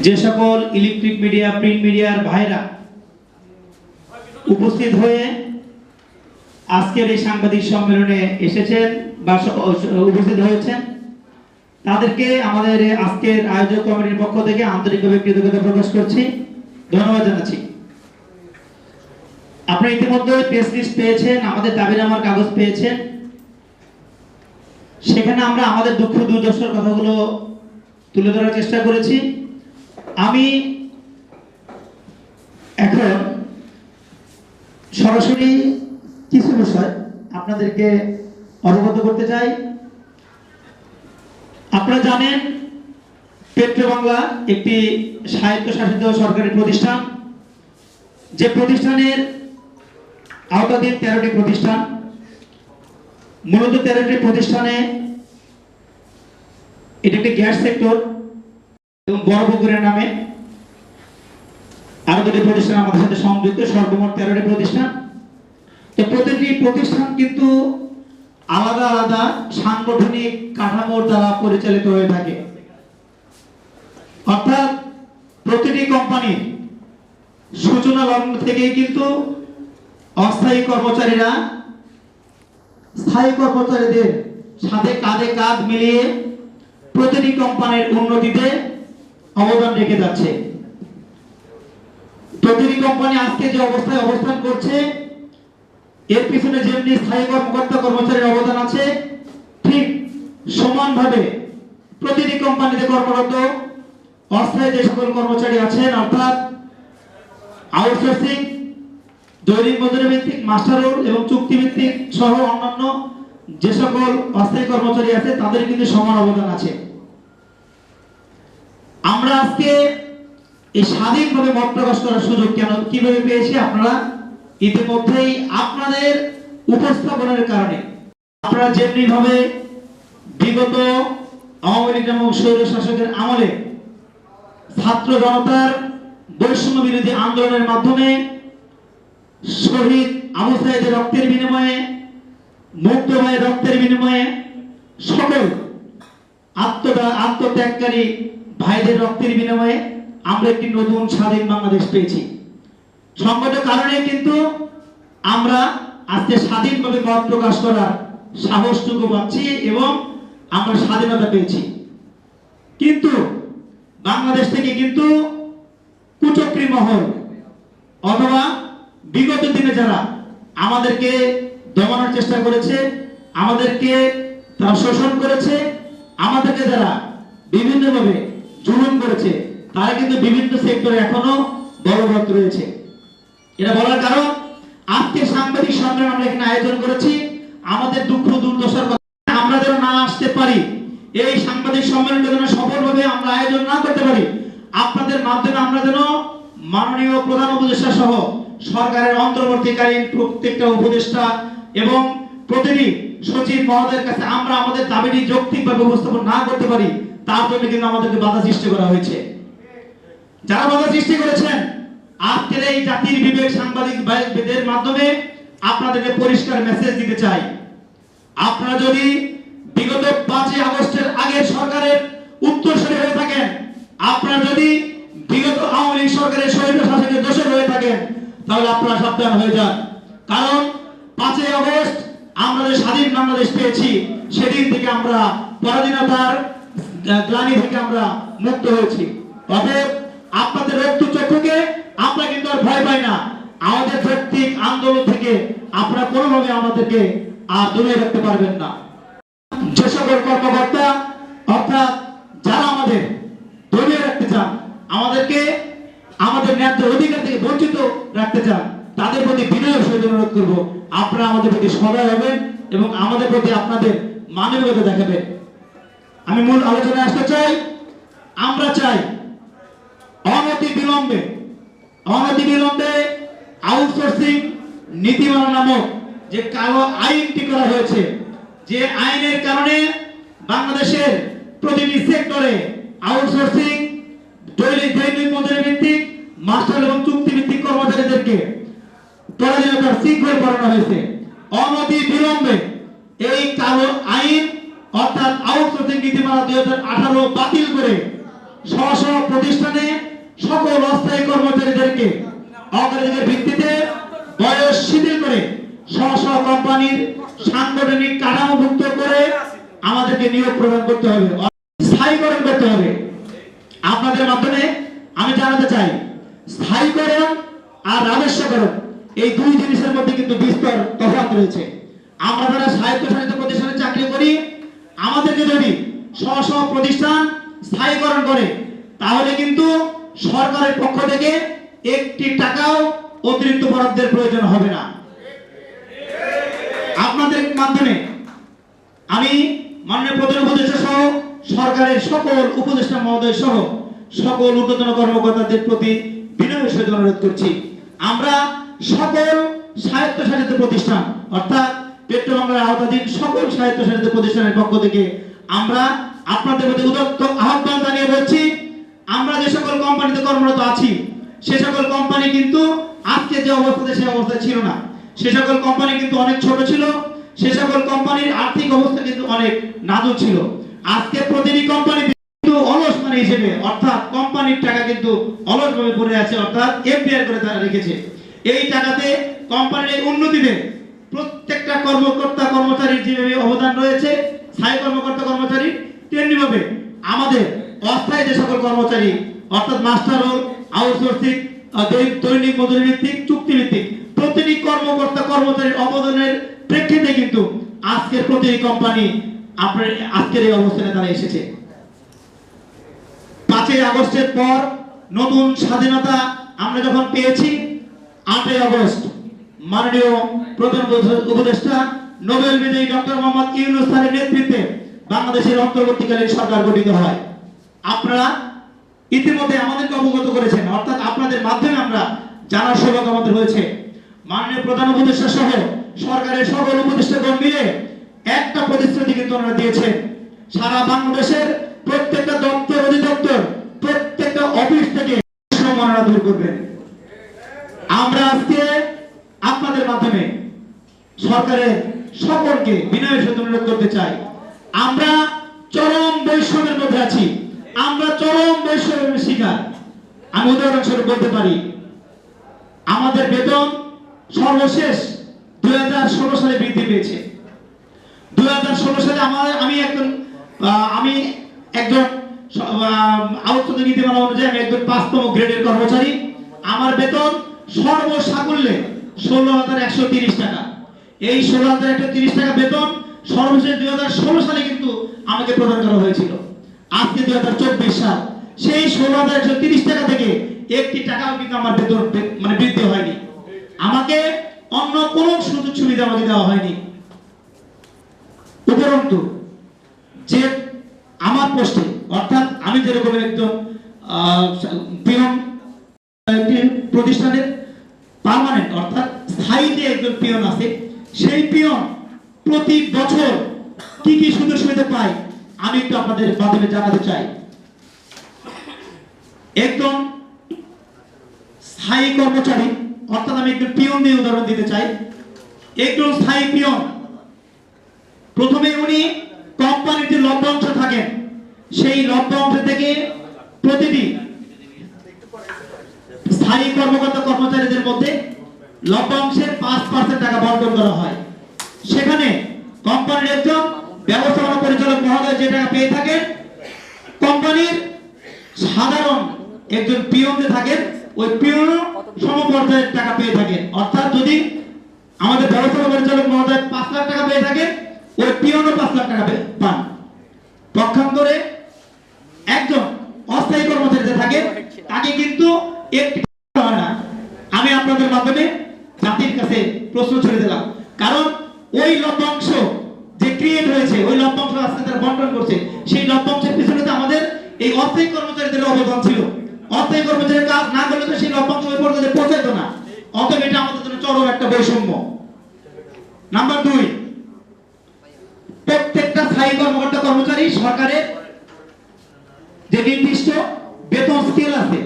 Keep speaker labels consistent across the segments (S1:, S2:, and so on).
S1: যে সকল electric media print মিডিয়ার ভাইরা উপস্থিত হয়ে আজকের এই সাংবাদিক সম্মেলনে এসেছেন বা উপস্থিত হয়েছেন তাদেরকে আমাদের আজকের আয়োজক কমিটির পক্ষ থেকে আন্তরিকভাবে কৃতজ্ঞতা প্রকাশ করছি, ধন্যবাদ জানাচ্ছি। আপনারা ইতিমধ্যে প্রেস লিস্ট পেয়েছেন, আমাদের দাবিনামার কাগজ পেয়েছেন। সেখানে আমরা আমাদের দুঃখ দুর্দশার কথাগুলো তুলে ধরার চেষ্টা করেছি। আমি এখন সরাসরি কিছু বিষয় আপনাদেরকে অবগত করতে চাই। আপনারা জানেন পেট্রো বাংলা একটি স্বায়ত্তশাসিত সরকারি প্রতিষ্ঠান, যে প্রতিষ্ঠানের আওতাধীন 13টি প্রতিষ্ঠান। মূলত 13টি প্রতিষ্ঠানে এটি একটি গ্যাস সেক্টর এবং বড়পুকুরের নামে আরো 2টি প্রতিষ্ঠান আমাদের সাথে সংযুক্ত, সর্বমোট 13টি প্রতিষ্ঠান। তো প্রতিটি প্রতিষ্ঠান কিন্তু আলাদা আলাদা সাংগঠনিক কাঠামোর দ্বারা পরিচালিত হয়ে থাকে। অর্থাৎ প্রতিটি কোম্পানির সূচনা লগ্ন থেকেই কিন্তু অস্থায়ী কর্মচারীরা স্থায়ী কর্মচারীদের সাথে কাঁধে কাঁধ মিলিয়ে প্রতিটি কোম্পানির উন্নতিতে অবদান রেখে যাচ্ছে। প্রতিটি কোম্পানি আজকে যে অবস্থায় অবস্থান করছে, এর পিছনে যেমনি স্থায়ী কর্মকর্তা কর্মচারীর অবদান আছে, ঠিক সমানভাবে প্রতিটি কোম্পানিতে কর্মরত অস্থায়ী যে সকল কর্মচারী আছেন, অর্থাৎ আউটসোর্সিং, দৈনিক মজুরি ভিত্তিক, মাস্টার রোল এবং চুক্তি ভিত্তিক সহ অন্যান্য যে সকল অস্থায়ী কর্মচারী আছে, তাদের কিন্তু সমান অবদান আছে। আমরা আজকে এই স্বাধীনভাবে মত প্রকাশ করার সুযোগ কিভাবে পেয়েছি, আপনারা ইতিমধ্যেই আপনাদের উপস্থাপনের কারণে। আপনারা যেমনি ভাবে বিগত আওয়ামী লীগ এবং স্বৈর শাসকের আমলে ছাত্র জনতার বৈষম্য বিরোধী আন্দোলনের মাধ্যমে শহীদ আবু সাঈদের রক্তের বিনিময়ে, মুক্ত ভাইয়ের রক্তের বিনিময়ে, সকল আত্মত্যাগকারী ভাইদের রক্তের বিনিময়ে আমরা একটি নতুন স্বাধীন বাংলাদেশ পেয়েছি। সংগত কারণে কিন্তু আমরা আজকে স্বাধীনভাবে মত প্রকাশ করার সাহসটুকু পাচ্ছি এবং আমরা স্বাধীনতা পেয়েছি। কিন্তু বাংলাদেশ থেকে কিন্তু কুচক্রী মহল অথবা বিগত দিনে যারা আমাদেরকে দমানোর চেষ্টা করেছে, আমাদেরকে তারা শোষণ করেছে, আমাদেরকে যারা বিভিন্নভাবে জুলুম করেছে, তারা কিন্তু বিভিন্ন সেক্টরে এখনো বলবৎ রয়েছে। এটা বলার কারণ আজকে সাংবাদিক সম্মেলন আমরা এখানে আয়োজন করেছি। আমাদের দুঃখ দুর্দশার কথা আমরা যেন না আসতে পারি, এই সাংবাদিক সম্মেলনটা যেন সফলভাবে আমরা আয়োজন না করতে পারি, আপনাদের মাধ্যমে আমরা যেন মাননীয় প্রধান উপদেষ্টা সহ সরকারের অন্তর্বর্তীকালীন প্রত্যেকটা উপদেষ্টা এবং প্রতিটি সচিব মহোদয়ের কাছে আমরা আমাদের দাবিটি যৌক্তিকভাবে উপস্থাপন না করতে পারি, তার জন্য কিন্তু আমাদেরকে বাধা সৃষ্টি করা হয়েছে। যারা বাধা সৃষ্টি করেছেন, আজকের এই জাতির বিবেক সাংবাদিক ভাইদের মাধ্যমে আপনাদেরকে পরিষ্কার মেসেজ দিতে চাই। আপনারা যদি বিগত 5ই আগস্টের আগে সরকারের উত্তরসূরি হয়ে থাকেন, আপনারা যদি বিগত আওয়ামী লীগ সরকারের স্বৈর শাসকের দোষর হয়ে থাকেন, তাহলে আপনারা সাবধান হয়ে যান। কারণ 5ই আগস্ট আমরা যে স্বাধীন বাংলাদেশ পেয়েছি, সেদিন থেকে আমরা পরাধীনতার গ্লানি থেকে আমরা মুক্ত হয়েছি। অতএব আপনাদের রক্তচক্ষুকে আমরা কিন্তু আর ভয় পাই না। আমাদের প্রত্যেক আন্দোলন থেকে আপনারা কোনোভাবে আমাদেরকে আর দূরে রাখতে পারবেন না। যে সকল কর্মকর্তা অর্থাৎ যারা আমাদের দূরে রাখতে চান, আমাদেরকে আমাদের ন্যায্য অধিকার থেকে বঞ্চিত রাখতে চান, তাদের প্রতি বিনয়ের সহিত অনুরোধ করব, আপনারা আমাদের প্রতি সদয় হবেন এবং আমাদের প্রতি আপনাদের মানবিকতা দেখাবেন। আমি মূল আলোচনায় আসতে চাই। আমরা চাই অনতি বিলম্বে আউটসোর্সিং নীতিমালা নামক যে কালো আইনটি করা হয়েছে, যে আইনের কারণে বাংলাদেশের প্রতিটি সেক্টরে আউটসোর্সিং, দৈনিক মজুরি ভিত্তিক, মাস্টার এবং চুক্তি ভিত্তিক কর্মচারীদেরকে পরাধীনতার শৃঙ্খলে পড়ানো হয়েছে। অনতি বিলম্বে এই কালো আইন অর্থাৎ আউটসোর্সিং নীতিমালা 2018 বাতিল করে স্ব স্ব প্রতিষ্ঠানে সকল অস্থায়ী কর্মচারীদেরকে অগ্রাধিকার ভিত্তিতে বয়স শিথিল করে স্ব স্ব কোম্পানির সাংগঠনিক কাঠামোভুক্ত করে আমাদেরকে নিয়োগ প্রদান করতে হবে, স্থায়ীকরণ করতে হবে। আপনাদের মাধ্যমে আমি জানাতে চাই, স্থায়ীকরণ আর রাজস্বকরণ এই দুই জিনিসের মধ্যে কিন্তু বিস্তর তফাৎ রয়েছে। আমরা যারা স্বায়ত্তশাসিত প্রতিষ্ঠানে চাকরি করি, আমাদেরকে যদি স্ব স্ব প্রতিষ্ঠান স্থায়ীকরণ করে, তাহলে কিন্তু সরকারের পক্ষ থেকে একটি টাকাও অতিরিক্ত বরাদ্দের প্রয়োজন হবে না। আপনাদের মাধ্যমে আমি মাননীয় প্রধান উপদেষ্টা সহ সরকারের সকল উপদেষ্টা মহোদয় সহ সকল ঊর্ধ্বতন কর্মকর্তাদের প্রতি বিনয়ের সহিত অনুরোধ করছি, আমরা সকল স্বায়ত্তশাসিত প্রতিষ্ঠান অর্থাৎ পেট্রোবাংলার আওতাধীন সকল স্বায়ত্তশাসিত প্রতিষ্ঠানের পক্ষ থেকে আমরা আপনাদের প্রতি উদাত্ত আহ্বান জানিয়ে বলছি, আমরা যে সকল কোম্পানিতে কর্মরত আছি সে সকল কোম্পানি কিন্তু আজকে যে অবস্থাতে সে অবস্থায় ছিল না। সে সকল কোম্পানি কিন্তু অনেক ছোট ছিল, সে সকল কোম্পানির আর্থিক অবস্থা কিন্তু অনেক নাজুক ছিল। আজকে প্রতিটি কোম্পানি কিন্তু অলস মানি হিসেবে অর্থাৎ কোম্পানির টাকা কিন্তু অলসভাবে পড়ে আছে, অর্থাৎ এফডিআর করে তারা রেখেছে। এই টাকাতে কোম্পানির উন্নতিতে প্রত্যেকটা কর্মকর্তা কর্মচারীর যেভাবে অবদান রয়েছে, স্থায়ী কর্মকর্তা কর্মচারী, তেমনিভাবে আমাদের অস্থায়ী যে সকল কর্মচারী অর্থাৎ মাস্টার রোল, আউটসোর্সিং, দৈনিক মজুরি ভিত্তিক, চুক্তিভিত্তিক প্রতিটি কর্মকর্তা কর্মচারীর অবদানের প্রেক্ষিতে কিন্তু আজকের প্রতিটি কোম্পানি আপনার আজকের এই অবস্থানে তারা এসেছে। 5ই আগস্টের পর নতুন স্বাধীনতা আমরা যখন পেয়েছি, 8ই আগস্ট মাননীয় প্রধান উপদেষ্টা নোবেল বিজয়ী ডক্টর মোহাম্মদ ইউনূস স্যারের নেতৃত্বে বাংলাদেশের অন্তর্বর্তীকালীন সরকার গঠিত হয়। আপনারা ইতিমধ্যে আমাদেরকে অবগত করেছেন, অর্থাৎ আপনাদের মাধ্যমে আমরা জানার সৌভাগ্য আমাদের হয়েছে। মাননীয় প্রধান উপদেষ্টা সহ সরকারের সকল উপদেষ্টাগণ মিলে একটা প্রতিশ্রুতি কিন্তু ওনারা দিয়েছেন, সারা বাংলাদেশের প্রত্যেকটা দপ্তর অধিদপ্তর প্রত্যেকটা অফিস থেকে সমস্যা দূর করবেন। আমরা আজকে আপনাদের মাধ্যমে সরকারের সকলকে বিনয়ের সাথে অনুরোধ করতে চাই, আমরা চরম বৈষম্যের মধ্যে আছি, আমরা চরম বৈষম্যের শিকার। আমি উদাহরণস্বরূপ বলতে পারি, আমাদের বেতন সর্বশেষ 2016 সালে বৃদ্ধি পেয়েছে। 2016 সালে আমি একজন আউটসোর্সিং নীতিমালা অনুযায়ী আমি একজন 5তম গ্রেডের কর্মচারী। আমার বেতন সর্বসাকুল্যে 16,130 টাকা। এই 16,130 টাকা বেতন সর্বশেষ 2016 সালে কিন্তু আমাকে প্রদান করা হয়েছিল। আজকে 2024 সাল, সেই 16,130 টাকা থেকে একটি টাকাও কিন্তু আমার বেতন মানে বৃদ্ধি হয়নি। আমাকে অন্য কোনো সুযোগ সুবিধা আমাকে দেওয়া হয়নি। উপরন্তু যে আমার পোস্টে অর্থাৎ আমি যেরকম একজন পিয়ন প্রতিষ্ঠানের পার্মানেন্ট অর্থাৎ স্থায়ী যে একজন পিয়ন আছে, সেই পিয়ন প্রতি বছর কি কি সুযোগ সুবিধা পায় আমি একটু আপনাদের মাধ্যমে জানাতে চাই। একজন স্থায়ী কর্মচারী অর্থাৎ আমি একজন পিয়ন দিয়ে উদাহরণ দিতে চাই। একজন স্থায়ী পিয়ন প্রথমে উনি কোম্পানির যে লভ্যাংশ থাকেন সেই লভ্যাংশ থেকে প্রতিটি স্থায়ী কর্মকর্তা কর্মচারীদের মধ্যে লভ্যাংশের 5% টাকা বন্টন করা হয়। সেখানে কোম্পানির একজন ব্যবস্থাপনা পরিচালক মহোদয় যে টাকা পেয়ে থাকেন, কোম্পানির সাধারণ একজন পিয়ন যে থাকেন ওই পিয়নও সমপর্যায়ের টাকা পেয়ে থাকেন। অর্থাৎ যদি আমাদের ব্যবস্থাপনা পরিচালক মহোদয় 5 লাখ টাকা পেয়ে থাকেন, ওই পিয়নও 5 লাখ টাকা পান। পক্ষান্তরে একজন অস্থায়ী কর্মচারী যে থাকে তাকে কিন্তু একটি হয় না। আমি আপনাদের মাধ্যমে জাতির কাছে প্রশ্ন ছেড়ে দিলাম, কারণ ওই লভ্যাংশ যে ক্রিয়েট হয়েছে, ওই লভ্যাংশ আজকে তারা বন্টন করছে, সেই লভ্যাংশের পিছনে তো আমাদের এই অস্থায়ী কর্মচারীদের অবদান ছিল। অস্থায়ী কর্মচারীর কাজ না করলে তো সেই লভ্যাংশ ওই পর্যায়ে পৌঁছাতো না। অতএব এটা আমাদের জন্য চরম একটা বৈষম্য। নাম্বার 2, প্রত্যেকটা স্থায়ী কর্মকর্তা কর্মচারী সরকারের যে নির্দিষ্ট বেতন স্কেল আছে,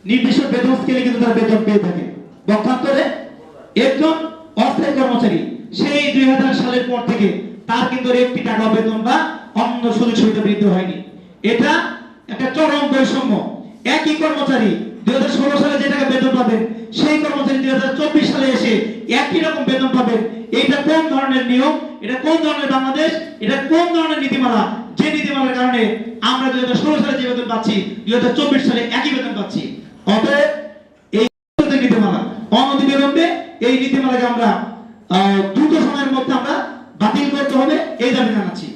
S1: নির্দিষ্ট বেতন স্কেলে কিন্তু তারা বেতন পেয়ে থাকে। পক্ষান্তরে একজন অস্থায়ী কর্মচারী সেই 2000 সালের পর থেকে তার কিন্তু একটি টাকা বেতন বা অন্য সুযোগ সুবিধা বৃদ্ধি হয়নি। এটা একটা চরম বৈষম্য। একই কর্মচারী 2016 সালে যে টাকা বেতন পাবেন, সেই কর্মচারী 2024 সালে এসে একই রকম বেতন পাবেন। এটা কোন ধরনের নিয়ম? এটা কোন ধরনের বাংলাদেশ? এটা কোন ধরনের নীতিমালা? যে নীতিমালার কারণে আমরা 2016 সালে যে বেতন পাচ্ছি 2024 সালে একই বেতন পাচ্ছি। অতএব এই নীতিমালা অনতিবিলম্বে এই নীতিমালাকে আমরা দ্রুত সময়ের মধ্যে আমরা বাতিল করতে হবে, এই দাবি জানাচ্ছি।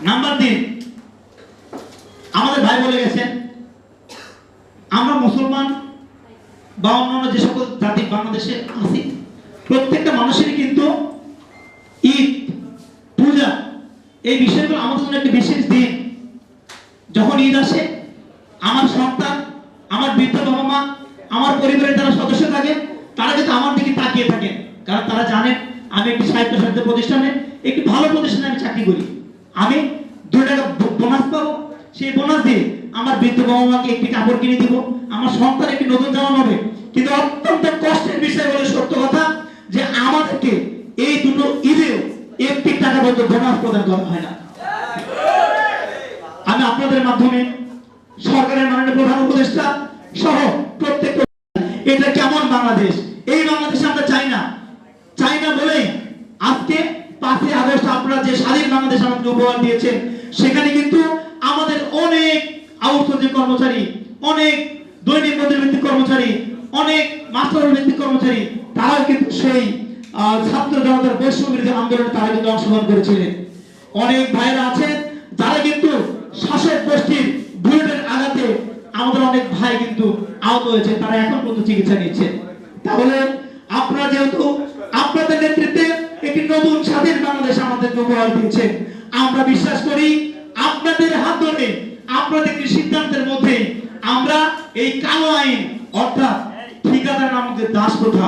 S1: নাম্বার 3, আমাদের ভাই বলে গেছেন আমরা মুসলমান বা অন্যান্য যে সকল জাতি বাংলাদেশে আছি, প্রত্যেকটা মানুষেরই কিন্তু ঈদ, পূজা, এই বিষয়গুলো আমাদের জন্য একটা বিশেষ দিন। যখন ঈদ আসে, আমার সন্তান, আমার বৃদ্ধ বাবা মা, আমার পরিবারের যারা সদস্য থাকে, তারা কিন্তু আমার দিকে তাকিয়ে থাকেন, কারণ তারা জানেন আমি একটি সাহিত্য প্রতিষ্ঠানে, একটি ভালো প্রতিষ্ঠানে আমি চাকরি করি। আমি 2 টাকা বোনাস পাবো, সেই বোনাস দিয়ে আমার বৃদ্ধ বাবা মাকে একটি কাপড় কিনে দিব, আমার সন্তান একটি নতুন জামা পাবে। কিন্তু অত্যন্ত কষ্টের বিষয় বলে সত্য কথা যে আমাদেরকে এই দুটো ঈদেও একটি টাকা পর্যন্ত বোনাস প্রদান করা হয় না। আমি আপনাদের মাধ্যমে সরকারের মাননীয় প্রধান উপদেষ্টা সহ প্রত্যেক, এটা কেমন বাংলাদেশ? এই বাংলাদেশ আমরা চাই না। চাই না বলেই আজকে 5ই আগস্ট আপনারা যে স্বাধীন বাংলাদেশ আমাদের উপহার দিয়েছেন, সেখানে কিন্তু আমাদের অনেক আউটসোর্সিং কর্মচারী, অনেক দৈনিক মজুরি ভিত্তিক কর্মচারী, অনেক মাস্টার ভিত্তিক কর্মচারী, তারাও কিন্তু সেই ছাত্র জনতার বৈষম্য বিরোধী আন্দোলনে তারা কিন্তু অংশগ্রহণ করেছিলেন। অনেক ভাইরা আছেন যারা কিন্তু শাসক গোষ্ঠীর বুলেটের আঘাতে আমাদের অনেক ভাই কিন্তু আহত হয়েছে, তারা এখন পর্যন্ত চিকিৎসা নিচ্ছে। তাহলে আপনারা যেহেতু আপনাদের নেতৃত্বে একটি নতুন স্বাধীন বাংলাদেশ আমাদেরকে উপহার দিয়েছেন, আমরা বিশ্বাস করি আপনাদের হাত ধরে, আপনাদের একটি সিদ্ধান্তের মধ্যে আমরা এই কালো আইন অর্থাৎ ঠিকাদার নামক যে দাস প্রথা,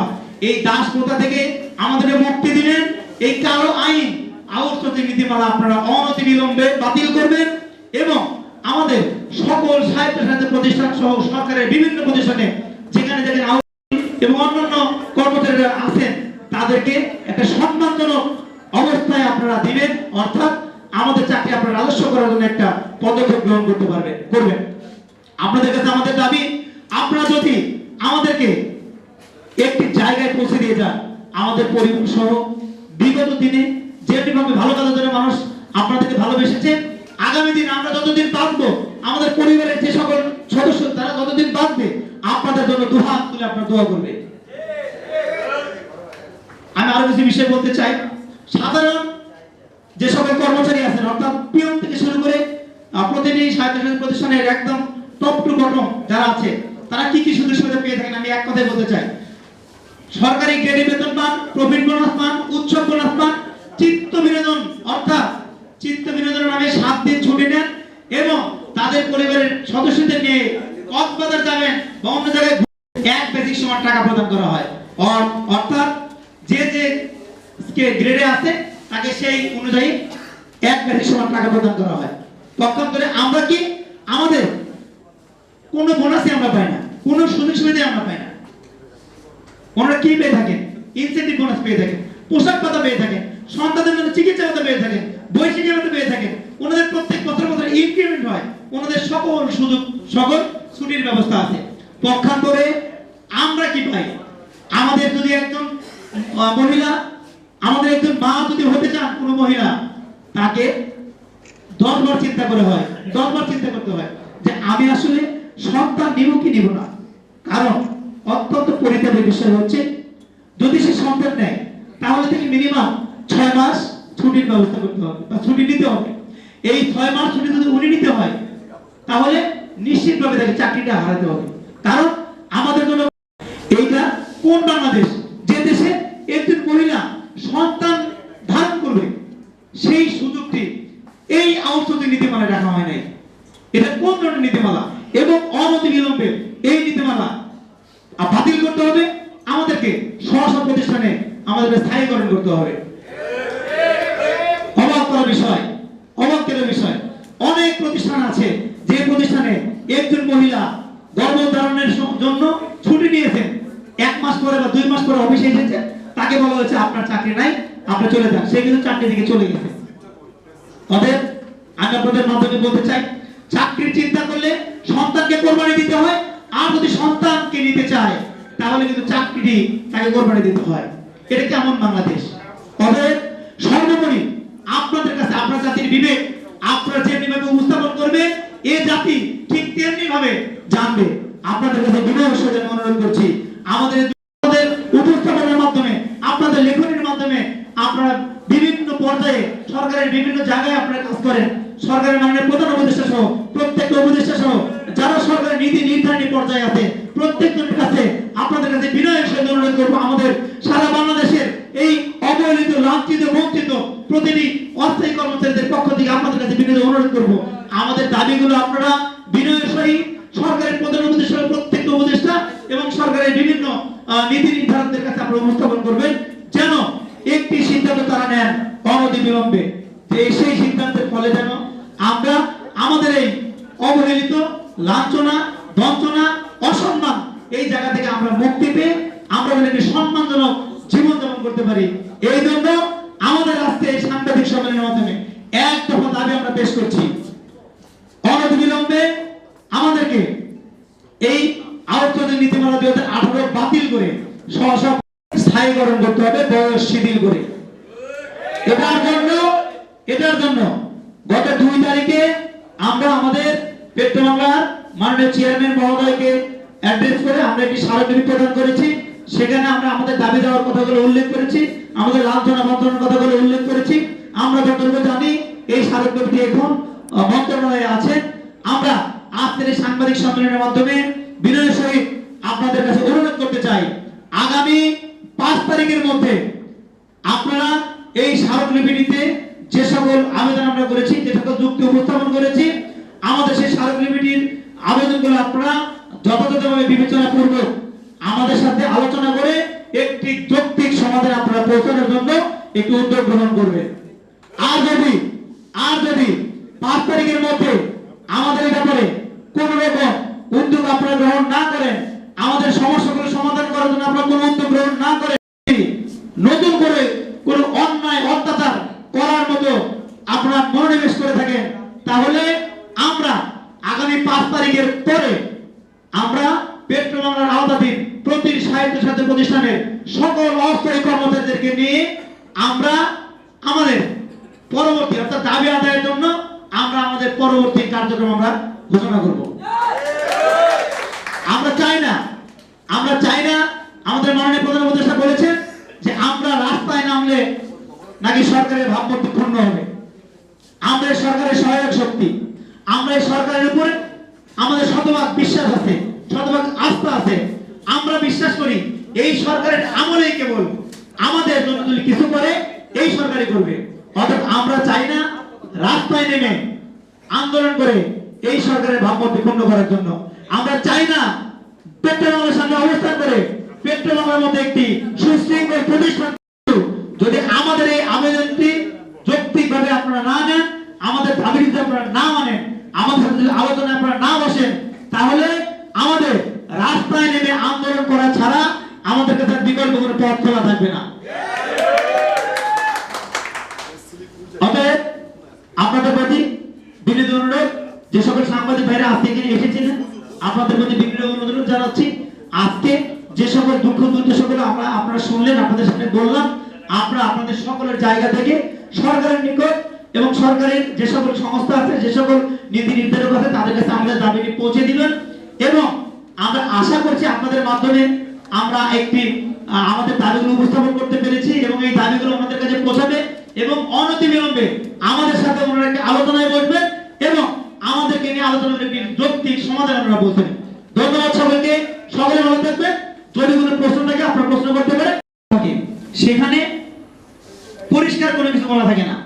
S1: এই দাস প্রথা থেকে আমাদের মুক্তি দিবেন। এই কালো আইন আউটসোর্সিং নীতিমালা আপনারা অনতিবিলম্বে বাতিল করবেন এবং আমাদের সকল স্বায়ত্তশাসিত প্রতিষ্ঠান সহ সরকারের বিভিন্ন প্রতিষ্ঠানে যেখানে যেখানে এবং অন্যান্য কর্মচারীরা আছেন তাদেরকে একটা সম্মানজনক অবস্থায় আপনারা দিবেন, অর্থাৎ আমাদের চাকরি আপনারা রাজস্ব করার জন্য একটা পদক্ষেপ গ্রহণ করবেন। আপনাদের কাছে আমাদের দাবি, আপনারা যদি আমাদেরকে একটি জায়গায় পৌঁছে দিয়ে যান, আমাদের পরিবার সহ বিগত দিনে যেভাবে ভালো কাজের জন্য মানুষ আপনাদেরকে ভালোবেসেছে, আগামী দিন আমরা যতদিন বাঁচবো, আমাদের পরিবারের যে সকল সদস্য তারা যতদিন বাঁচবে, আপনাদের জন্য দুহাত তুলে আপনারা দোয়া করবে। আমি আরো কিছু বিষয় বলতে চাই। সাধারণ যে সকল কর্মচারী আছেন, অর্থাৎ পিয়ন থেকে শুরু করে প্রতিটি স্বায়ত্তশাসিত প্রতিষ্ঠানের একদম টপ টু বটম যারা আছে, তারা কি কি সুযোগ সুবিধা পেয়ে থাকেন আমি এক কথায় বলতে চাই। সরকারি গ্রেডে বেতন পান, প্রফিট বোনাস পান, উৎসব বোনাস পান, চিত্ত বিনোদন অর্থাৎ চিত্ত বিনোদনের নামে 7 দিন ছুটি নেন এবং তাদের পরিবারের সদস্যদের নিয়ে কক্সবাজার যাবেন বা অন্য জায়গায় এক বেসিক সময় টাকা প্রদান করা হয়। অর্থাৎ যে গ্রেডে আছে তাকে সেই অনুযায়ী এক বেসিক সময় টাকা প্রদান করা হয়। পক্ষান্তরে আমরা কি আমাদের কোনো বোনাসই আমরা পাই না, কোনো সুযোগ সুবিধা আমরা পাই না। ওনারা কি পেয়ে থাকেন? ইনসেন্টিভ বোনাস পেয়ে থাকেন, পোশাক পাতা পেয়ে থাকেন, সন্তানদের জন্য চিকিৎসা ভাতা পেয়ে থাকেন, বৈশিষ্ট্য ভাতা পেয়ে থাকেন, ওনাদের প্রত্যেক বছর ইনক্রিমেন্ট হয়, ওনাদের সকল সুযোগ সকল ছুটির ব্যবস্থা আছে। পক্ষান্তরে আমরা কি পাই? আমাদের যদি একজন মহিলা, আমাদের একজন মা যদি হতে চান কোনো মহিলা, তাকে 10 বার চিন্তা করে হয়, 10 বার চিন্তা করতে হয় যে আমি আসলে সন্তান নিব কি নিব না। কারণ অত্যন্ত পরিতাপের বিষয় হচ্ছে যদি সে সন্তান নেয় তাহলে থেকে মিনিমাম 6 মাস ছুটির ব্যবস্থা করতে হবে বা ছুটি নিতে হবে। এই 6 মাস ছুটি যদি উনি নিতে হয় তাহলে নিশ্চিতভাবে তাকে চাকরিটা হারাতে হবে। কারণ আমাদের জন্য এইটা কোন বাংলাদেশ যে দেশে একজন মহিলা সন্তান ধারণ করবে, সেই সুযোগটি এই আউটসোর্সিং নীতিমালায় রাখা হয় নাই। এটা কোন ধরনের নীতিমালা? এবং অনতিবিলম্বে এই নীতিমালা বাতিল করতে হবে, আমাদেরকে স্ব প্রতিষ্ঠানে আমাদেরকে স্থায়ীকরণ করতে হবে। অবাক করার বিষয়, অবাকের বিষয়, অনেক প্রতিষ্ঠান আছে যে প্রতিষ্ঠানে একজন মহিলা গর্ভধারণের জন্য ছুটি নিয়েছেন, 1 মাস পরে বা 2 মাস পরে অফিসে এসেছে, তাকে বলা হয়েছে আপনার চাকরি নাই, আপনি চলে যান। সে কিন্তু চাকরি থেকে চলে গেছে। অতএব আমি আপনাদের মাধ্যমে বলতে চাই, চাকরির চিন্তা করলে সন্তানকে কোরবানি দিতে হয়, আর যদি সন্তানকে নিতে চায় তাহলে কিন্তু চাকরিটি তাকে কোরবানি দিতে হয়। এটা কেমন বাংলাদেশ? অতএব সর্বোপরি আপনাদের কাছে আপনার জাতির বিবেক আপনারা যেমনি ভাবে উপস্থাপন করবে, এই জাতি ঠিক তেমনি ভাবে জানবে। আপনাদের কাছে বিনয়ের সাথে অনুরোধ করছি, আমাদের উপস্থাপনের মাধ্যমে, আপনাদের লেখনের মাধ্যমে আপনারা বিভিন্ন পর্যায়ে সরকারের বিভিন্ন জায়গায় আপনারা কাজ করেন। সরকারের মাননীয় প্রধান উপদেষ্টা সহ প্রত্যেকটা উপদেষ্টা সহ যারা সরকারের নীতি নির্ধারণী পর্যায়ে আছে, প্রত্যেকজনের কাছে আপনাদের কাছে বিনয়ের সাথে অনুরোধ করব, আমাদের সারা বাংলাদেশের এই অবহেলিত, লাঞ্ছিত, বঞ্চিত প্রতিটি অস্থায়ী কর্মচারীদের পক্ষ থেকে আপনাদের কাছে বিনয় অনুরোধ করব, আমাদের দাবিগুলো আপনারা বিনয়ের সহিত সরকারের প্রধান উপদেষ্টা, প্রত্যেকটা উপদেষ্টা এবং সরকারের বিভিন্ন নীতি নির্ধারকদের কাছে আপনারা উপস্থাপন করবেন, যেন একটি সিদ্ধান্ত তারা নেন অনতিবিলম্বে, যে সেই সিদ্ধান্তের ফলে যেন আমরা আমাদের এই অবহেলিত, লাঞ্ছনা, বঞ্চনা, অসম্মান এই জায়গা থেকে আমরা মুক্তি পেয়ে আমরা একটি সম্মানজনক জীবন যাপন করতে পারি। এই জন্য আমাদের আজকে এই সাংবাদিক সম্মেলনের মাধ্যমে এক দফা দাবি আমরা পেশ করছি, অনতিবিলম্বে আমাদেরকে এই আউটসোর্সিং নীতিমালা 2018 বাতিল করে সহসা স্থায়ীকরণ করতে হবে, বয়স শিথিল করে। এটার জন্য গত 2 তারিখে আমরা আমাদের পেট্রোবাংলার মাননীয় চেয়ারম্যান মহোদয়কে অ্যাড্রেস করে আমরা একটি স্মারকলিপি প্রদান করেছি। সেখানে আমরা আমাদের দাবি দেওয়ার কথাগুলো উল্লেখ করেছি, আমাদের লাঞ্ছনা বঞ্চনার কথাগুলো উল্লেখ করেছি। আমরা যতটুকু জানি এই স্মারকলিপিটি এখন মন্ত্রণালয়ে আছে। আমরা আজকের এই সাংবাদিক সম্মেলনের মাধ্যমে বিনয়ের সহিত আপনাদের কাছে অনুরোধ করতে চাই, আগামী 5 তারিখের মধ্যে আপনারা এই স্মারকলিপিটিতে যে সকল আবেদন আমরা করেছি, যে সকল যুক্তি উপস্থাপন করেছি, আমাদের সেই স্মারকলিপিটির আবেদনগুলো আপনারা যথাযথভাবে বিবেচনা পূর্বক আমাদের সাথে আলোচনা করে একটি যৌক্তিক সমাধান আপনারা পৌঁছানোর জন্য একটি উদ্যোগ গ্রহণ করবেন। আর যদি 5 তারিখের মধ্যে আমাদের এই ব্যাপারে কোন রকম উদ্যোগ আপনারা গ্রহণ না করেন, আমাদের সমস্যাগুলো সমাধান করার জন্য আপনারা কোনো উদ্যোগ গ্রহণ না করেন, নতুন করে কোনো অন্যায় অত্যাচার করার মতো আপনারা মনোনিবেশ করে থাকেন, তাহলে আমরা আগামী 5 তারিখের পরে আমরা পেট্রোবাংলার আওতাধীন প্রতিটি স্বায়ত্তশাসিত প্রতিষ্ঠানের সকল অস্থায়ী কর্মচারীদেরকে নিয়ে আমরা আমাদের পরবর্তী অর্থাৎ দাবি আদায়ের জন্য আমরা আমাদের পরবর্তী কার্যক্রম আমরা ঘোষণা করব। আমরা চাই না আমাদের মাননীয় প্রধান উপদেষ্টা বলেছেন যে আমরা রাস্তায় নামলে নাকি সরকারের ভাবমূর্তি ক্ষুণ্ণ হবে। আমরা সরকারের সহায়ক শক্তি, আমরা এই সরকারের উপরে আমাদের শতভাগ বিশ্বাস আছে, শতভাগ আস্থা আছে। আমরা বিশ্বাস করি এই সরকারের আমলেই কেবল আমাদের জন্য যদি কিছু করে এই সরকারই করবে। অর্থাৎ আমরা চাই না রাস্তায় নেমে আন্দোলন করে এই সরকারের ভাবমূর্তি ক্ষুণ্ণ করার জন্য। আমরা চাই না পেট্রোবাংলার সামনে অবস্থান করে পেট্রোবাংলার মধ্যে একটি সুশৃঙ্খল প্রতিষ্ঠান, যদি আমাদের এই আবেদনটি যৌক্তিকভাবে আপনারা না নেন, আমাদের দাবি যদি আপনারা না মানেন, আমাদের সাথে যদি আলোচনায় আপনারা না বসেন, তাহলে আমাদের রাস্তায় নেমে আন্দোলন করা ছাড়া আমাদের কাছে বিকল্প কোনো পথ খোলা থাকবে না। অতএব আপনাদের প্রতি বিনীত অনুরোধ, যে সকল সাংবাদিক ভাইরা আজকে এখানে এসেছিলেন, আপনাদের প্রতি বিনীত অনুরোধ জানাচ্ছি, আজকে যে সকল দুঃখ দুর্দশাগুলো আপনারা শুনলেন, আপনাদের সামনে বললাম, আপনারা আপনাদের সকলের জায়গা থেকে সরকারের নিকট এবং সরকারের যে সকল সংস্থা আছে, যে সকল নীতি নির্ধারক আছে, তাদের কাছে আমাদের দাবিটি পৌঁছে দিবেন। এবং আমরা আশা করছি আপনাদের মাধ্যমে আমরা একটি আমাদের দাবিগুলো উপস্থাপন করতে পেরেছি এবং এই দাবিগুলো আমাদের কাছে পৌঁছাবে এবং অনতিবিলম্বে আমাদের সাথে ওনারা একটি আলোচনায় বসবেন এবং আমাদেরকে নিয়ে আলোচনার একটি যৌক্তিক সমাধান আমরা বলছেন। ধন্যবাদ সকলকে, সকলে ভালো থাকবেন। যদি কোনো প্রশ্ন থাকে আপনারা প্রশ্ন করতে পারেন। সেখানে পরিষ্কার কোনো কিছু বলা থাকে না,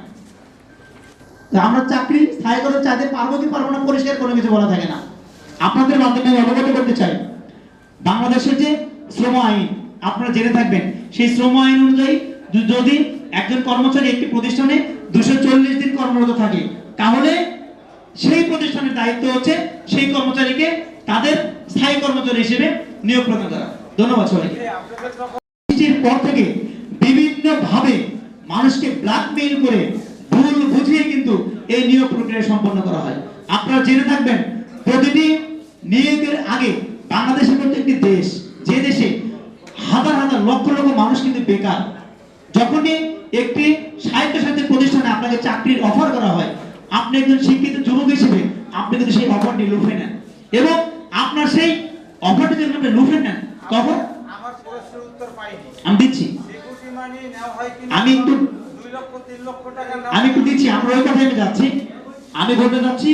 S1: আমরা চাকরি স্থায়ী করে চাইতে পারবো কি পারবো না, পরিষ্কার কোনো কিছু বলা থাকে না। আপনাদের মাধ্যমে অবগত করতে চাই, বাংলাদেশের যে শ্রম আইন আপনারা জেনে থাকবেন, সেই শ্রম আইন অনুযায়ী যদি একজন কর্মচারী একটি প্রতিষ্ঠানে 240 দিন কর্মরত থাকে, তাহলে সেই প্রতিষ্ঠানের দায়িত্ব হচ্ছে সেই কর্মচারীকে তাদের স্থায়ী কর্মচারী হিসেবে নিয়োগ প্রদান করা। ধন্যবাদ সবাইকে। পর থেকে বিভিন্ন ভাবে মানুষকে ব্ল্যাকমেইল করে ভুল বুঝিয়ে কিন্তু এই নিয়োগ প্রক্রিয়া সম্পন্ন করা হয়। আপনারা জেনে থাকবেন প্রতিটি নিয়োগের আগে বাংলাদেশের মতো একটি দেশ, যে দেশে হাজার হাজার লক্ষ লক্ষ মানুষ কিন্তু বেকার, যখনই একটি স্বায়ত্তশাসিত প্রতিষ্ঠানে আপনাকে চাকরির অফার করা হয়, আপনি একজন শিক্ষিত যুবক হিসেবে আপনি কিন্তু সেই অফারটি লুফে নেন এবং আপনার সেই অফারটি যখন আপনি লুফে নেন তখন
S2: আমার প্রশ্নের উত্তর পাইনি।
S1: আমি দিচ্ছি,
S2: সিকিউরিটি মানি নেওয়া হয় কিনা?
S1: আমি একটু
S2: 2 লক্ষ 3 লক্ষ টাকা নেওয়া
S1: আমি একটু দিচ্ছি, আমরা ওই কথায় আমি যাচ্ছি। আমি বলতে যাচ্ছি,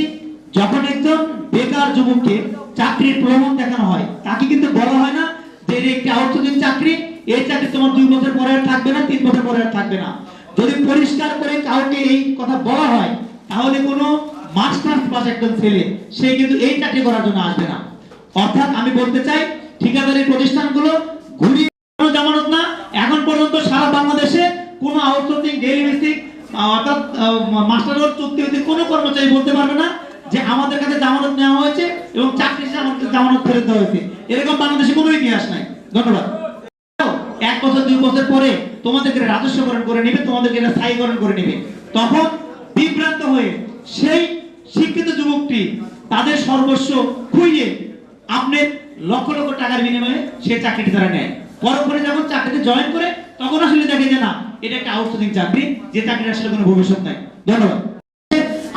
S1: যখন একজন বেকার যুবককে চাকরির প্রলোভন দেখানো হয়, তাকে কিন্তু বলা হয় না যে এর একটি আউটসোর্সিং চাকরি, এই চাকরি তোমার 2 বছর পরে আর থাকবে না, 3 বছর পরে আর থাকবে না। যদি পরিষ্কার করে কাউকে এই কথা বলা হয়, তাহলে কোনো মাস্টার্স পাস একজন ছেলে সে কিন্তু এই চাকরি করার জন্য আসবে না। অর্থাৎ আমি বলতে চাই, ঠিকাদারি প্রতিষ্ঠানগুলো ঘুরিয়ে জামানত না, এখন পর্যন্ত সারা বাংলাদেশে কোনো আউটসোর্সিং ডেইলি বেসিক অর্থাৎ মাস্টার চুক্তি হতে কোনো কর্মচারী বলতে পারবে না যে আমাদের কাছে জামানত নেওয়া হয়েছে এবং চাকরি শেষে আমাদের জামানত ফেরত দেওয়া হয়েছে। এরকম বাংলাদেশে কোনো ইতিহাস নাই। ধন্যবাদ। 1 বছর 2 বছর পরে তোমাদেরকে রাজস্বকরণ করে নেবে, তোমাদেরকে স্থায়ীকরণ করে নেবে, তখন বিভ্রান্ত হয়ে সেই শিক্ষিত যুবকটি তাদের সর্বস্ব খুইয়ে আপনি লক্ষ লক্ষ টাকার বিনিময়ে সেই চাকরিটি তারা নেয়। পরপরে যখন চাকরিতে জয়েন করে তখন আসলে দেখে যে না, এটা একটা আউটসোর্সিং চাকরি, যে চাকরির আসলে কোনো ভবিষ্যৎ নাই। ধন্যবাদ।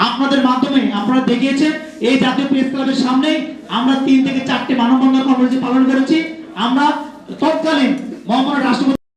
S1: আপনাদের মাধ্যমে আপনারা দেখিয়েছেন এই জাতীয় প্রেস ক্লাবের সামনে আমরা 3 থেকে 4টে মানববন্ধন কর্মসূচি পালন করেছি। আমরা তৎকালীন মহামান্য রাষ্ট্রপতি